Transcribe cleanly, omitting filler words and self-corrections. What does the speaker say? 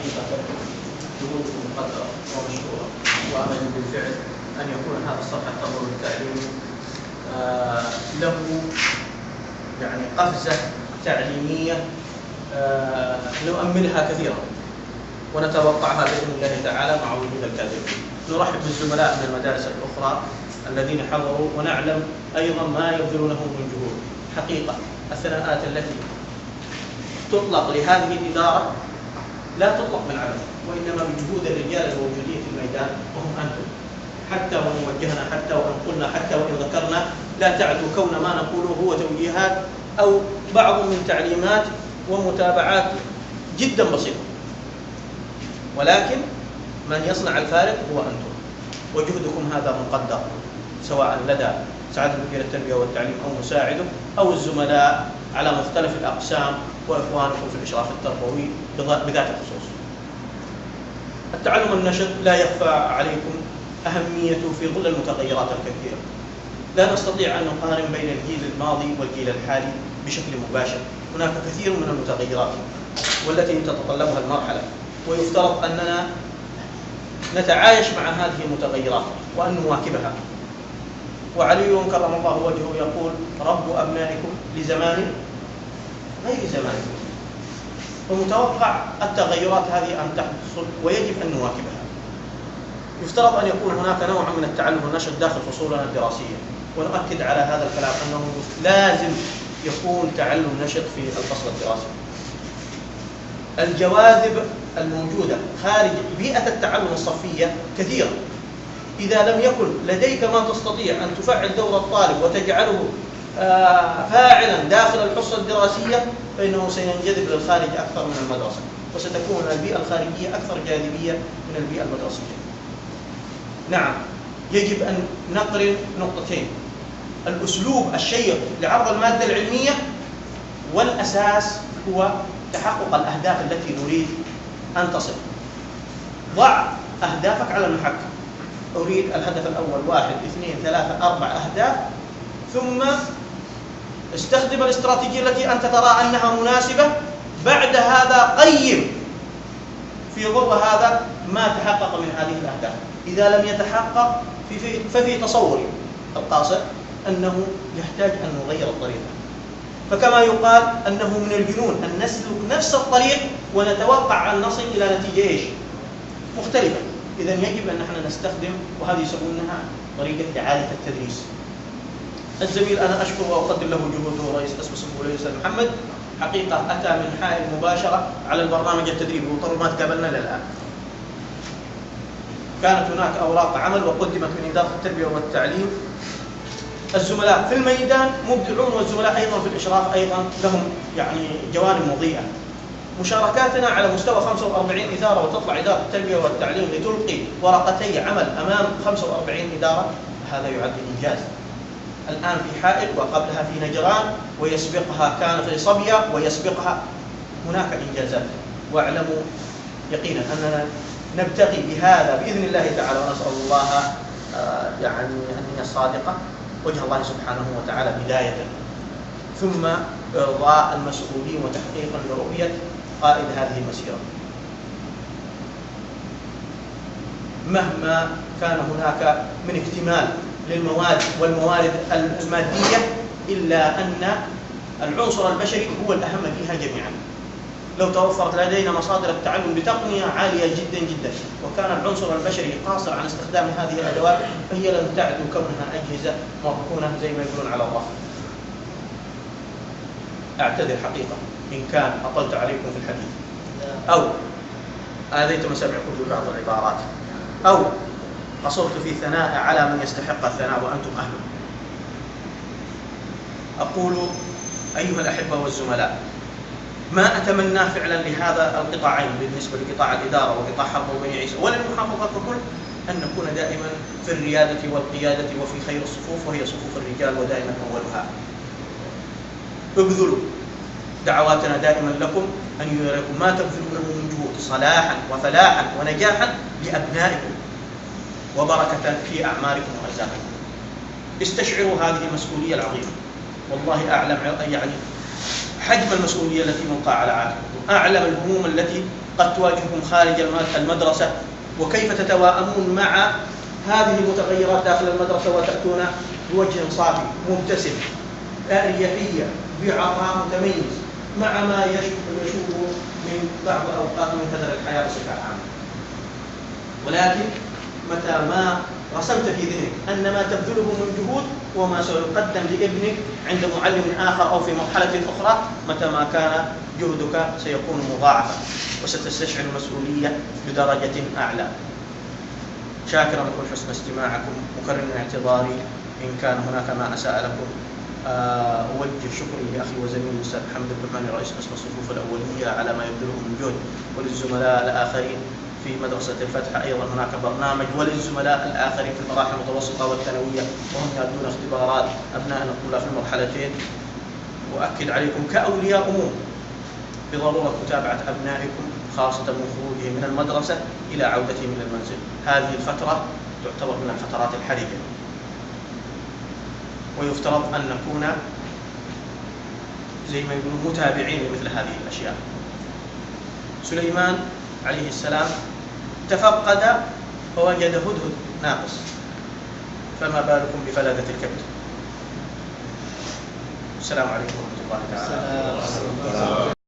حقيقة جهودكم مقدرة ومشكورة، وأمل بالفعل أن يكون هذا الصرح التربوي التعليمي له يعني قفزة تعليمية نؤملها كثيرا ونتوقعها بإذن الله تعالى مع وجود الكاذبين. نرحب بالزملاء من المدارس الأخرى الذين حضروا، ونعلم أيضا ما يبذلونه من جهود. حقيقة الثناءات التي تطلق لهذه الإدارة لا تطلق من عدم، وإنما بجهود الرجال الموجودين في الميدان وهم أنتم. حتى وإن وجهنا، حتى وإن قلنا، حتى وإن ذكرنا، لا تعدوا كون ما نقوله هو توجيهات أو بعض من تعليمات ومتابعات جدا بسيطة، ولكن من يصنع الفارق هو أنتم، وجهدكم هذا مقدر سواء لدى سعادة مدير التربية والتعليم أو مساعده أو الزملاء على مختلف الأقسام وإخوانكم في الإشراف التربوي بذات الخصوص. التعلم النشط لا يخفى عليكم أهميته في ظل المتغيرات الكثيرة. لا نستطيع أن نقارن بين الجيل الماضي والجيل الحالي بشكل مباشر، هناك كثير من المتغيرات والتي تتطلبها المرحلة، ويفترض أننا نتعايش مع هذه المتغيرات وأن نواكبها. وعلي كرم الله وجهه يقول: رب أبنائكم لزمان غير زمانكم. فمتوقع التغيرات هذه أن تحصل ويجب أن نواكبها. يفترض أن يكون هناك نوع من التعلم النشط داخل فصولنا الدراسية، ونؤكد على هذا الكلام أنه لازم يكون تعلم نشط في الفصل الدراسي. الجواذب الموجودة خارج بيئة التعلم الصفية كثيرة. إذا لم يكن لديك ما تستطيع أن تفعل دور الطالب وتجعله فاعلا داخل الحصة الدراسية، فإنه سينجذب للخارج أكثر من المدرسة، وستكون البيئة الخارجية أكثر جاذبية من البيئة المدرسية. نعم، يجب أن نقرن نقطتين: الأسلوب الشيق لعرض المادة العلمية، والأساس هو تحقق الأهداف التي نريد أن تصل. ضع أهدافك على المحك. أريد الهدف الأول 1 2 3 4 أهداف، ثم استخدم الاستراتيجية التي أنت ترى أنها مناسبة. بعد هذا قيم في ضوء هذا ما تحقق من هذه الأهداف. إذا لم يتحقق ففي تصوري القاصر أنه يحتاج أن نغير الطريقة. فكما يقال أنه من الجنون أن نسلك نفس الطريق ونتوقع أن نصل إلى نتيجة مختلفة. إذن يجب أن نحن نستخدم، وهذه يسمونها طريقة إعادة التدريس. الزميل أنا أشكر وأقدم له جهوده رئيس قسم الصفوف الأستاذ محمد، حقيقة أتى من حائل مباشرة على البرنامج التدريبي، وطبعا ما تقابلنا للآن. كانت هناك أوراق عمل وقدمت من إدارة التربية والتعليم. الزملاء في الميدان مبدعون، والزملاء أيضا في الإشراف أيضا لهم يعني جوانب مضيئة. مشاركاتنا على مستوى 45 إدارة، وتطلع إدارة التربية والتعليم لتلقي ورقتي عمل أمام 45 إدارة، هذا يعد إنجاز. الآن في حائل، وقبلها في نجران، ويسبقها كان في صبية، ويسبقها هناك إنجازات. واعلموا يقينا أننا نبتغي بهذا بإذن الله تعالى، ونسأل الله يعني النية الصادقة، وجه الله سبحانه وتعالى بداية، ثم إرضاء المسؤولين وتحقيقا لرؤية قائد هذه المسيرة. مهما كان هناك من اكتمال للمواد والموارد المادية، إلا أن العنصر البشري هو الأهم فيها جميعا. لو توفرت لدينا مصادر التعلم بتقنية عالية جدا جدا، وكان العنصر البشري قاصر عن استخدام هذه الأدوات، فهي لن تعد كونها أجهزة مركونة زي ما يقولون على الرف. أعتذر حقيقة إن كان أطلت عليكم في الحديث، أو آذيت مسامعكم ببعض العبارات، أو قصرت في ثناء على من يستحق الثناء وأنتم أهله. أقول أيها الأحبة والزملاء، ما أتمنى فعلا لهذا القطاعين بالنسبة لقطاع الإدارة وقطاع حرب بني عيسى وللمحافظة ككل، أن نكون دائما في الريادة والقيادة وفي خير الصفوف، وهي صفوف الرجال، ودائما أولها. ابذلوا، دعواتنا دائما لكم أن يريكم ما تبذلونه من جهود صلاحا وفلاحا ونجاحا لأبنائكم، وبركة في أعماركم وأرزاقكم. استشعروا هذه المسؤولية العظيمة. والله أعلم يعني حجم المسؤولية التي ملقاة على عاتقكم، أعلم الهموم التي قد تواجهكم خارج المدرسة، وكيف تتواءمون مع هذه المتغيرات داخل المدرسة وتأتون بوجه صافي مبتسم، أريحية، بعطاء متميز، مع ما يشوب من بعض أوقات من كدر الحياة بصفة عامة. ولكن متى ما رسمت في ذهنك أن ما تبذله من جهود وما سيقدم لابنك عند معلم آخر أو في مرحلة أخرى، متى ما كان جهدك سيكون مضاعفا وستستشعر المسؤولية بدرجة أعلى. شاكرا لكم حسن استماعكم، مكررا اعتذاري إن كان هناك ما أساء لكم. أوجه شكري لأخي وزميلي الأستاذ محمد البحماني رئيس قسم الصفوف الأولية على ما يبذله من جهد، وللزملاء الآخرين في مدرسة الفتح أيضا هناك برنامج، وللزملاء الآخرين في المراحل المتوسطة والثانوية وهم يؤدون اختبارات أبنائنا الطلاب في المرحلتين. وأكد عليكم كأولياء أمور بضرورة متابعة أبنائكم خاصة من خروجهم من المدرسة إلى عودتهم إلى المنزل. هذه الفترة تعتبر من الفترات الحرجة، ويفترض أن نكون زي ما يقولون متابعين لمثل هذه الأشياء. سليمان عليه السلام تفقد فوجد هدهد ناقص، فما بالكم بفلذة الكبد. السلام عليكم ورحمة الله تعالى.